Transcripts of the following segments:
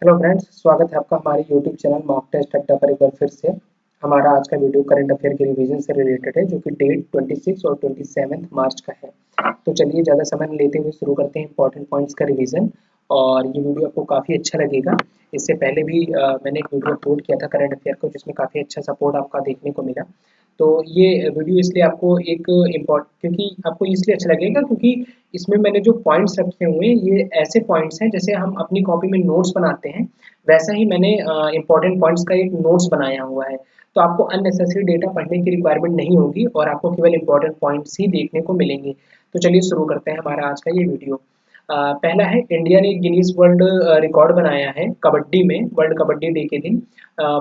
Hello friends, स्वागत है आपका हमारे यूट्यूब चैनल मॉक टेस्ट अड्डा पर एक बार फिर से। हमारा आज का वीडियो करंट अफेयर के रिवीजन से रिलेटेड है, जो कि डेट 26 और 27 मार्च का है। तो चलिए ज़्यादा समय नहीं लेते हुए शुरू करते हैं इंपॉर्टेंट पॉइंट्स का रिवीजन। और ये वीडियो आपको काफ़ी अच्छा लगेगा। इससे पहले भी मैंने एक वीडियो अपलोड किया था करंट अफेयर को, जिसमें काफ़ी अच्छा सपोर्ट आपका देखने को मिला। तो ये वीडियो इसलिए आपको एक क्योंकि आपको इसलिए अच्छा लगेगा क्योंकि इसमें मैंने जो पॉइंट्स रखे हुए हैं ये ऐसे पॉइंट्स हैं जैसे हम अपनी कॉपी में नोट्स बनाते हैं, वैसा ही मैंने इंपॉर्टेंट पॉइंट्स का एक नोट्स बनाया हुआ है। तो आपको अननेसेसरी डेटा पढ़ने की रिक्वायरमेंट नहीं होगी और आपको केवल इंपॉर्टेंट पॉइंट्स ही देखने को मिलेंगे। तो चलिए शुरू करते हैं हमारा आज का ये वीडियो। पहला है, इंडिया ने गिनीज वर्ल्ड रिकॉर्ड बनाया है कबड्डी में, वर्ल्ड कबड्डी डे के दिन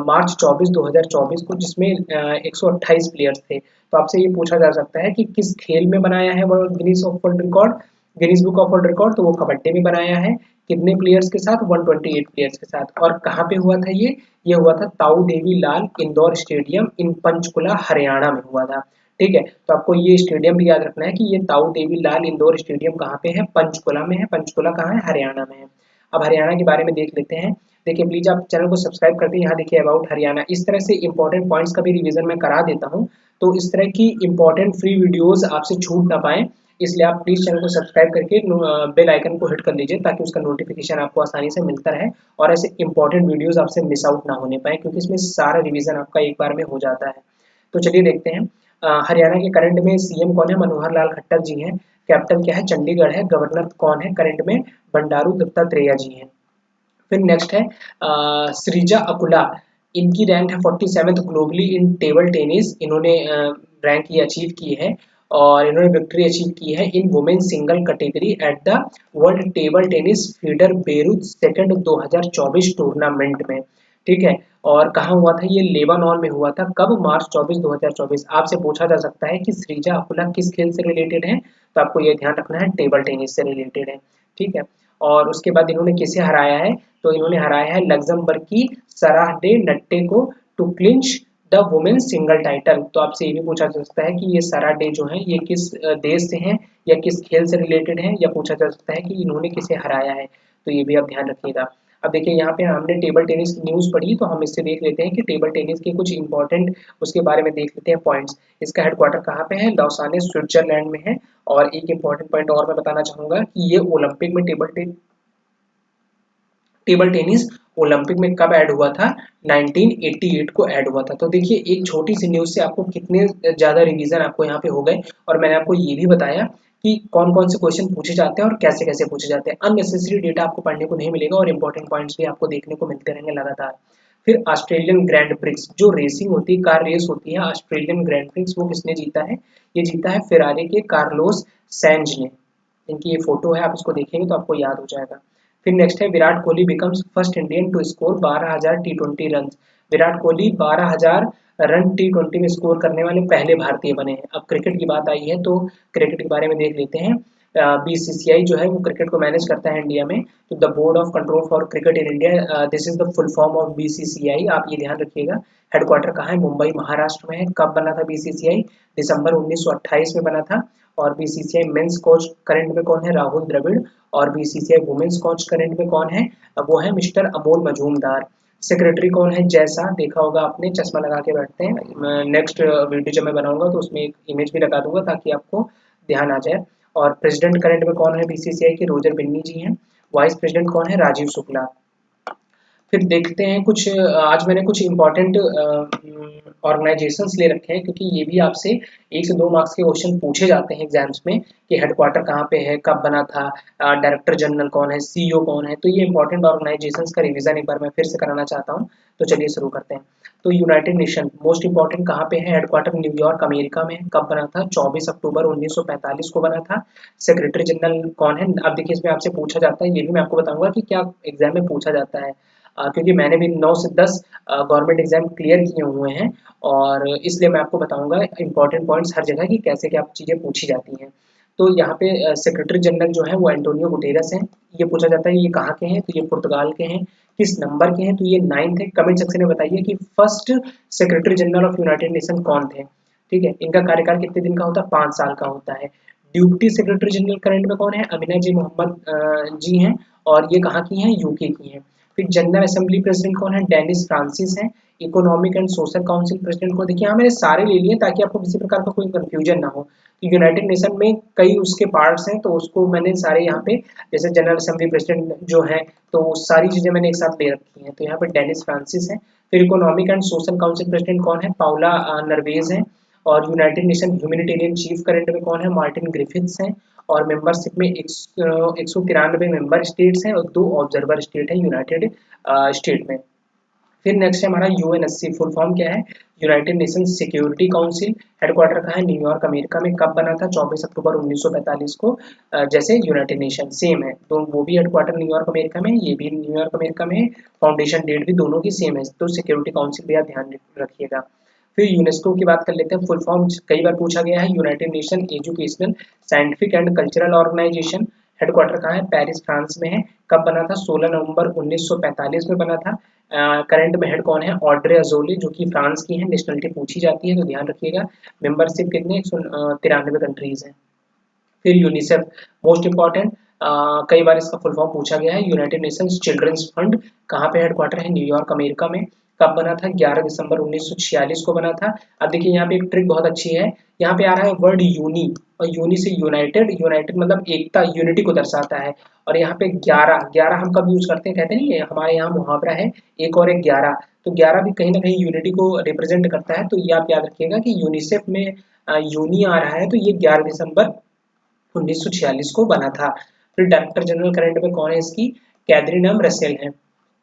मार्च 24 2024 को, जिसमें 128 प्लेयर्स थे। तो आपसे ये पूछा जा सकता है कि किस खेल में बनाया है world Guinness of world record, Guinness book of world record. तो वो कबड्डी में बनाया है। कितने प्लेयर्स के साथ? 128 प्लेयर्स के साथ। और कहाँ पे हुआ था ये हुआ था ताऊ देवी लाल इंदौर स्टेडियम इन पंचकुला हरियाणा में हुआ था। ठीक है, तो आपको ये स्टेडियम भी याद रखना है कि ये ताऊ देवी लाल इंदौर स्टेडियम कहाँ पे है? पंचकुला में है। पंचकुला कहाँ है? हरियाणा में है। अब हरियाणा के बारे में देख लेते हैं। देखिए प्लीज आप चैनल को सब्सक्राइब करके यहाँ देखिए अबाउट हरियाणा। इस तरह से इंपॉर्टेंट पॉइंट्स का भी रिवीजन मैं करा देता हूँ, तो इस तरह की इंपॉर्टेंट फ्री वीडियोस आपसे छूट ना पाए, इसलिए आप प्लीज चैनल को सब्सक्राइब करके बेल आइकन को हिट कर लीजिए, ताकि उसका नोटिफिकेशन आपको आसानी से मिलता रहे और ऐसे इंपॉर्टेंट वीडियोस आपसे मिस आउट ना होने पाए, क्योंकि इसमें सारा रिवीजन आपका एक बार में हो जाता है। तो चलिए देखते हैं। हरियाणा के करंट में सीएम कौन है? मनोहर लाल खट्टर जी हैं। कैपिटल क्या है? चंडीगढ़ है। गवर्नर कौन है करंट में? बंडारू दत्तात्रेय जी हैं। फिर नेक्स्ट है सृजा अकुला। इनकी रैंक है 47th ग्लोबली इन टेबल टेनिस। इन्होंने रैंक ये अचीव की है और इन्होंने विक्ट्री अचीव की है इन women single category at the world table tennis feeder Beirut second 2024 tournament में। ठीक है, और कहाँ हुआ था ये? लेबानॉन में हुआ था। कब? मार्च 24 2024। आपसे पूछा जा सकता है कि सृजा अकुला किस खेल से रिलेटेड है, तो आपको ये ध्यान रखना है टेबल टेनिस से रिलेटेड है। ठीक है, और उसके बाद इन्होंने किसे हराया है? तो इन्होंने हराया है लग्जमबर्ग की सराह डे नट्टे को to clinch the women single title. तो आपसे ये भी पूछा जा सकता है कि ये सराह डे जो है ये किस देश से हैं या किस खेल से रिलेटेड है, या पूछा जा सकता है कि इन्होंने किसे हराया है। तो ये भी आप ध्यान रखिएगा। अब देखिए यहाँ पे हमने टेबल टेनिस की न्यूज़ पढ़ी, तो हम इससे देख लेते हैं कि टेबल टेनिस के कुछ इंपॉर्टेंट उसके बारे में देख लेते हैं पॉइंट्स। इसका हेडक्वार्टर कहाँ पे है? लौसाने स्विट्जरलैंड में है। और एक इंपॉर्टेंट पॉइंट और मैं बताना चाहूंगा कि ये ओलंपिक में टेबल टेनिस ओलंपिक में कब ऐड हुआ था? 1988 को ऐड हुआ था। तो देखिए एक छोटी सी न्यूज़ से आपको कितने ज़्यादा रिवीजन आपको यहाँ पे हो गए। और मैंने आपको ये भी बताया कि कौन कौन से क्वेश्चन पूछे जाते हैं और कैसे कैसे पूछे जाते हैं। अननेसेसरी डेटा आपको पढ़ने को नहीं मिलेगा और इंपॉर्टेंट पॉइंट्स भी आपको देखने को मिलते रहेंगे लगातार। फिर ऑस्ट्रेलियन ग्रैंड प्रिक्स, जो रेसिंग होती है, कार रेस होती है, ऑस्ट्रेलियन ग्रैंड प्रिक्स, वो किसने जीता है? ये जीता है फेरारी के कार्लोस सैंज ने। इनकी ये फोटो है, आप इसको देखेंगे तो आपको याद हो जाएगा। फिर नेक्स्ट है, Virat Kohli becomes first Indian to score 12,000 टी20 रन। विराट कोहली 12,000 रन टी20 में स्कोर करने वाले पहले भारतीय बने हैं। अब क्रिकेट की बात आई है तो क्रिकेट के बारे में देख लेते हैं। बीसीसीआई जो है वो क्रिकेट को मैनेज करता है इंडिया में। तो the board of control for cricket in India, this is the full form of BCCI. आप ये ध्यान रखिएगा। हेडक्वार्टर कहाँ है? मुंबई महाराष्ट्र में है। कब बना था बीसीसीआई? दिसंबर 1928 में बना था। और बीसीसीआई मेंस कोच करंट में कौन है? राहुल द्रविड़। और बीसीसीआई वुमेन्स कोच करंट में कौन है? अब वो है मिस्टर अमोल मजूमदार। सेक्रेटरी कौन है? जैसा देखा होगा आपने, चश्मा लगा के बैठते हैं। नेक्स्ट वीडियो जब मैं बनाऊंगा तो उसमें एक इमेज भी लगा दूंगा ताकि आपको ध्यान आ जाए। और प्रेसिडेंट करंट में कौन है बीसीसीआई के? रोजर बिन्नी जी हैं। वाइस प्रेसिडेंट कौन है? राजीव शुक्ला। फिर देखते हैं कुछ आज मैंने कुछ इंपॉर्टेंट ऑर्गेनाइजेशंस ले रखे हैं, क्योंकि ये भी आपसे 1 से 2 मार्क्स के क्वेश्चन पूछे जाते हैं एग्जाम्स में कि हेडक्वार्टर कहाँ पे है, कब बना था, डायरेक्टर जनरल कौन है, सीईओ कौन है। तो ये इंपॉर्टेंट ऑर्गेनाइजेशंस का रिवीजन एक बार मैं फिर से कराना चाहता हूँ। तो चलिए शुरू करते हैं। तो यूनाइटेड नेशन मोस्ट इंपॉर्टेंट कहाँ पे है? हेडक्वार्टर न्यूयॉर्क अमेरिका में है। कब बना था? 24 अक्टूबर 1945 को बना था। सेक्रेटरी जनरल कौन है? अब देखिए इसमें आपसे पूछा जाता है, ये भी मैं आपको बताऊंगा कि क्या एग्जाम में पूछा जाता है। क्योंकि मैंने भी 9 से 10 गवर्नमेंट एग्जाम क्लियर किए हुए हैं, और इसलिए मैं आपको बताऊंगा इंपॉर्टेंट पॉइंट्स हर जगह की कैसे क्या चीज़ें पूछी जाती हैं। तो यहाँ पे सेक्रेटरी जनरल जो है वो एंटोनियो गुटेरस हैं। ये पूछा जाता है ये कहाँ के हैं? तो ये पुर्तगाल के हैं। किस नंबर के हैं? तो ये 9th है। कमेंट सेक्शन में बताइए कि first secretary general of United nation कौन थे। ठीक है, इनका कार्यकाल कितने दिन का होता है? 5 साल का होता है। ड्यूटी सेक्रेटरी जनरल करंट में कौन है? अमीना जी मोहम्मद जी हैं। और ये कहाँ की हैं? यूके की हैं। फिर जनरल असेंबली प्रेसिडेंट कौन है, डेनिस फ्रांसिस है। Economic and social council president को देखिए, यहाँ मैंने सारे ले लिए ताकि आपको किसी प्रकार का कोई कंफ्यूजन ना हो। तो यूनाइटेड नेशन में कई उसके पार्ट्स हैं, तो उसको मैंने सारे यहाँ पे, जैसे जनरल असेंबली प्रेसिडेंट जो है, तो सारी चीजें मैंने एक साथ ले रखी हैं। तो यहाँ पे डेनिस फ्रांसिस है। फिर economic and social council president कौन है, पाउला नरवेज है। और United nation humanitarian chief current में कौन है, मार्टिन ग्रिफिथ्स हैं। और मेंबरशिप में 193 मेंबर स्टेट्स हैं और 2 ऑब्जर्वर स्टेट है यूनाइटेड स्टेट में। फिर नेक्स्ट है हमारा यूएनएससी, फुल फॉर्म क्या है, United nation security council. Headquarter कहाँ है, न्यूयॉर्क अमेरिका में। कब बना था, 24 अक्टूबर 1945 को। जैसे यूनाइटेड नेशन सेम है, तो वो भी हेडक्वार्टर न्यूयॉर्क अमेरिका में, ये भी न्यूयॉर्क अमेरिका में। फाउंडेशन डेट भी दोनों की सेम है, तो सिक्योरिटी काउंसिल भी आप ध्यान रखिएगा। फिर यूनेस्को की बात कर लेते हैं, फुल फॉर्म कई बार पूछा गया है, United Nation Educational Scientific and Cultural Organisation. Headquarter कहाँ है, पेरिस फ्रांस में है। कब बना था, 16 नवंबर 1945 में बना था। करंट में हेड कौन है, ऑड्रे अजोले, जो कि फ्रांस की है। नेशनलिटी पूछी जाती है तो ध्यान रखिएगा। मेंबरशिप कितने, 193 कंट्रीज हैं। फिर यूनिसेफ, मोस्ट इंपॉर्टेंट, कई बार इसका फुल फॉर्म पूछा गया है, यूनाइटेड नेशंस चिल्ड्रंस फंड। कहाँ पे हेडक्वार्टर है, न्यूयॉर्क अमेरिका में। कब बना था, 11 दिसंबर 1946 को बना था। अब देखिए यहाँ पे एक ट्रिक बहुत अच्छी है, यहाँ पे आ रहा है वर्ड यूनी, और यूनी से यूनाइटेड, यूनाइटेड मतलब एकता, यूनिटी को दर्शाता है। और यहाँ पे 11, 11 हम कब यूज करते हैं, कहते नहीं है हमारे यहाँ मुहावरा है, एक और एक 11, तो 11 भी कहीं ना कहीं यूनिटी को रिप्रेजेंट करता है। तो ये आप याद रखिएगा कि यूनिसेफ में यूनी आ रहा है, तो ये 11 दिसंबर 1946 को बना था। फिर डायरेक्टर जनरल करंट में कौन है इसकी, कैथरीन रसेल है।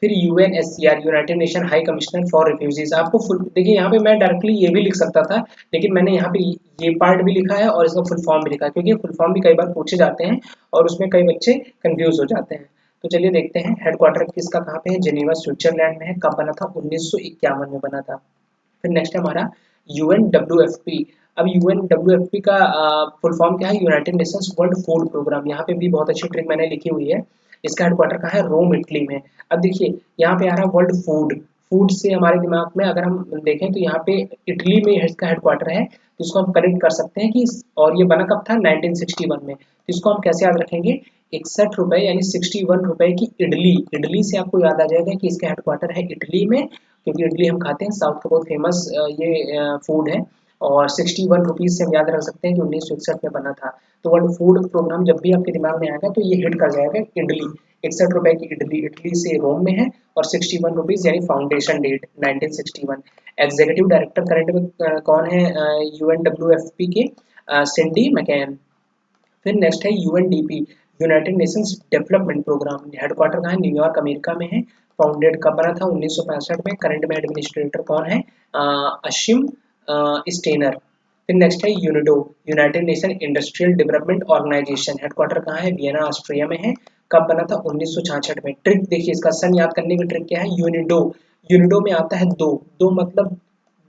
फिर UNHCR, United nation high commissioner for refugees. आपको फुल देखिए, यहाँ पे मैं डायरेक्टली ये भी लिख सकता था, लेकिन मैंने यहाँ पे ये पार्ट भी लिखा है और इसका फुल फॉर्म भी लिखा है, क्योंकि फुल फॉर्म भी कई बार पूछे जाते हैं और उसमें कई बच्चे कंफ्यूज हो जाते हैं। तो चलिए देखते हैं, हेडक्वार्टर किसका कहाँ पे है, जेनेवा स्विट्जरलैंड में है। कब बना था, 1951 में बना था। फिर नेक्स्ट है हमारा UNWFP। अब UNWFP का फुल फॉर्म क्या है, United Nations World Food Programme. यहाँ पे भी बहुत अच्छी ट्रिक मैंने लिखी हुई है। इसका हेडक्वार्टर कहाँ है, रोम इटली में। अब देखिए यहाँ पे आ रहा है वर्ल्ड फूड, फूड से हमारे दिमाग में अगर हम देखें तो यहाँ पे इटली में इसका हेडक्वार्टर है, तो इसको हम कनेक्ट कर सकते हैं कि, और ये बना कब था, 1961 में। तो इसको हम कैसे याद रखेंगे, 61 रुपए यानी 61 रुपए की इडली, इडली से आपको याद आ जाएगा कि इसका हेडक्वार्टर है इटली में, क्योंकि इडली हम खाते हैं, साउथ का बहुत फेमस ये फूड है। और 61 रुपीज़ से हम याद रख सकते हैं कि 1961 में बना था। तो वर्ल्ड फूड प्रोग्राम जब भी आपके दिमाग में आएगा तो ये हिट कर जाएगा, इडली, 61 रुपए की इडली, इटली से रोम में है। और 61 रुपीज़ यानी foundation date 1961। Executive director current में कौन है, UNWFP के सिंडी मैकेन। फिर नेक्स्ट है UNDP, United Nations Development Programme. Headquarter कहाँ है, न्यूयॉर्क अमेरिका में है। फाउंडेड कब बना था, 1965 में। करंट में एडमिनिस्ट्रेटर कौन है, अशिम स्टेनर। फिर नेक्स्ट है UNIDO, United Nation Industrial Development Organisation. Headquarter कहाँ है, वियना ऑस्ट्रिया में है। कब बना था, 1966 में। ट्रिक देखिए, इसका सन याद करने की ट्रिक क्या है, यूनिडो, यूनिडो में आता है दो, दो मतलब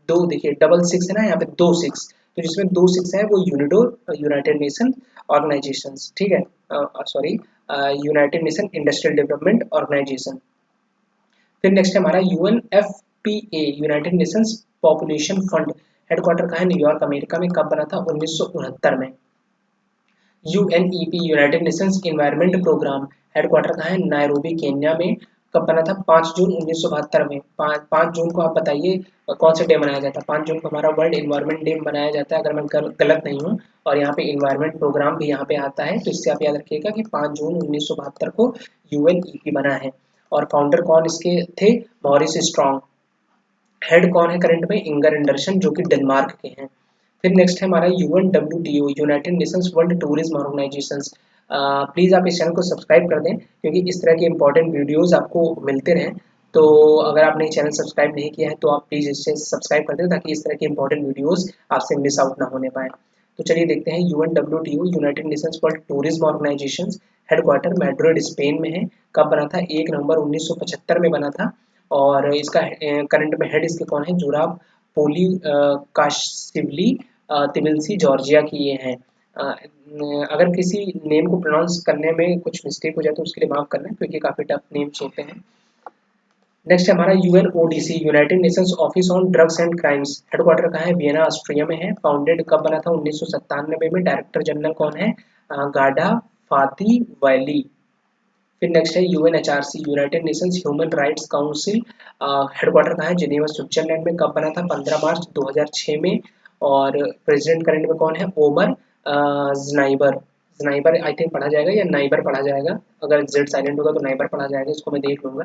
दो, देखिए डबल सिक्स है ना, यहाँ पे दो सिक्स, तो जिसमें दो सिक्स है वो यूनिडो, यूनाइटेड नेशन ऑर्गेनाइजेशंस, ठीक है, sorry, United Nation Industrial Development Organisation. फिर नेक्स्ट है हमारा UNFPA, United Nations Population Fund. Headquarter कहाँ है, न्यूयॉर्क अमेरिका में। कब बना था, 1969 में। UNEP, United Nations Environment Programme. Headquarter कहाँ है, नायरोबी केन्या में। कब बना था, 5 जून 1972 में। 5 जून को आप बताइए कौन सा डे मनाया जाता है, 5 जून को हमारा वर्ल्ड एनवायरनमेंट डे मनाया जाता है, अगर मैं गलत नहीं हूँ। और यहाँ पे एनवायरनमेंट प्रोग्राम भी यहाँ पे आता है, तो इससे आप याद रखिएगा कि 5 जून 1972 को UNEP बना है। और फाउंडर कौन इसके थे, मॉरिस स्ट्रॉन्ग। हेड कौन है करंट में, इंगर एंडरसन, जो कि डेनमार्क के हैं। फिर नेक्स्ट है हमारा UNWTO, United Nations world tourism organisations. Please आप इस चैनल को सब्सक्राइब कर दें, क्योंकि इस तरह के इंपॉर्टेंट वीडियोस आपको मिलते रहें। तो अगर आपने चैनल सब्सक्राइब नहीं किया है तो आप प्लीज़ इसे सब्सक्राइब कर दें, ताकि इस तरह के इंपॉर्टेंट वीडियोस आपसे मिस आउट ना होने पाए। तो चलिए देखते हैं, UNWTO, United Nations world tourism organisations. Headquarter Madrid Spain में है। कब बना था, 1 नवंबर 1975 में बना था। और इसका करंट में हेड इसके कौन है, जुराब पोली काशिवली तिबिलसी जॉर्जिया की ये हैं। अगर किसी नेम को प्रोनाउंस करने में कुछ मिस्टेक हो जाए तो उसके लिए माफ करना, क्योंकि काफ़ी टफ नेम्स होते हैं। नेक्स्ट है हमारा UNODC, United Nations office on drugs and crimes. Headquarter कहाँ है, वियना ऑस्ट्रिया में है। फाउंडेड कब बना था, 1997 में। डायरेक्टर जनरल कौन है, गाडा फाती वैली। फिर नेक्स्ट है UNHRC, United Nations human rights council, headquarter कहाँ है, जिनेवा स्विट्जरलैंड में। कब बना था, 15 मार्च 2006 में। और प्रेसिडेंट करंट में कौन है, ओमर ज़नाइबर। ज़नाइबर आई थिंक पढ़ा जाएगा या नाइबर पढ़ा जाएगा, अगर जेड साइलेंट होगा तो नाइबर पढ़ा जाएगा, इसको मैं देख लूंगा।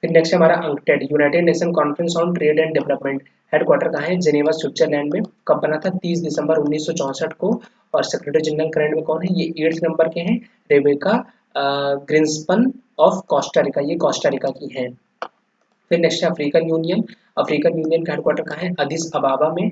फिर नेक्स्ट है हमारा UNCTAD, United Nation conference on trade and development, headquarter कहाँ है, जिनेवा स्विट्जरलैंड में। कब बना था, 30 दिसंबर 1964 को। और सेक्रेटरी जनरल करंट में कौन है, ये 8th नंबर के हैं, रेबेका ग्रिंसपन ऑफ कोस्टारिका, ये कोस्टारिका की हैं। फिर नेक्स्ट है अफ्रीकन यूनियन, अफ्रीकन यूनियन का हेडक्वार्टर कहाँ है, अदिस अबाबा में।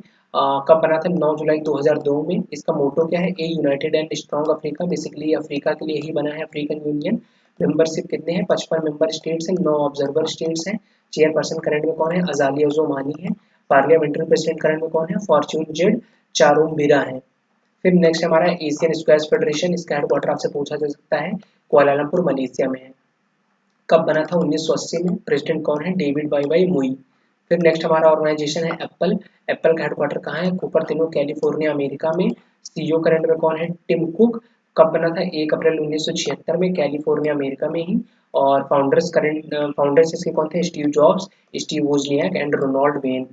कब बना था, 9 जुलाई 2002 में। इसका मोटो क्या है, a united and strong Africa, basically Africa के लिए ही बना है अफ्रीकन यूनियन। मेंबरशिप कितने हैं, 55 मेंबर स्टेट्स हैं, 9 ऑब्जर्वर स्टेट्स हैं। चेयरपर्सन करंट में कौन है, अजालिया जोमानी है। पार्लियामेंट्री प्रेसिडेंट करंट में कौन है, फॉर्च्यून जेड चारुम्बिरा है। फिर नेक्स्ट हमारा एशियन स्क्वैश फेडरेशन, इसका हेडक्वार्टर आपसे पूछा जा सकता है, कुआलालंपुर मलेशिया में है। कब बना था, 1980 में। प्रेसिडेंट कौन है, डेविड बाई बाई मुई। फिर नेक्स्ट हमारा ऑर्गेनाइजेशन है एप्पल, एप्पल का हेडक्वार्टर कहाँ है, कुपरतिनो कैलिफोर्निया अमेरिका में। सीईओ करंट में कौन है, टिम कुक। कब बना था, 1 अप्रैल 1976 में, कैलिफोर्निया अमेरिका में ही। और फाउंडर्स इसके कौन थे, Steve Jobs, Steve Wozniak and Ronald Wayne.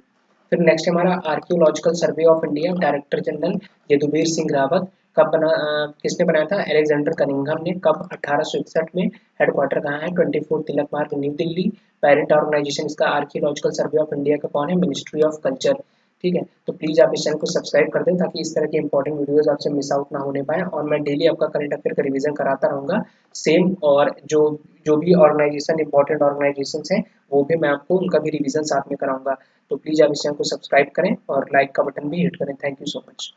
फिर नेक्स्ट हमारा Archaeological Survey of India, director general Yaduvir Singh Rawat. किसने बनाया था, अलेक्जेंडर कनिंघम ने। कब, 1861 में। हेडक्वार्टर कहाँ है, 24 तिलक मार्ग, न्यू दिल्ली। पेरेंट ऑर्गेनाइजेशन इसका आर्कियोलॉजिकल सर्वे ऑफ इंडिया का कौन है, मिनिस्ट्री ऑफ कल्चर। ठीक है, तो प्लीज़ आप इस चैनल को सब्सक्राइब कर दें ताकि इस तरह की इंपॉर्टेंट वीडियोस आपसे मिस आउट ना होने पाए। और मैं डेली आपका करंट अफेयर का रिवीजन कराता रहूँगा सेम। और जो जो भी ऑर्गेनाइजेशन इंपॉर्टेंट ऑर्गेनाइजेशन हैं वो भी मैं आपको उनका भी रिवीजन साथ में कराऊंगा। तो प्लीज़ आप इस चैनल को सब्सक्राइब करें और लाइक का बटन भी हिट करें। Thank you so much.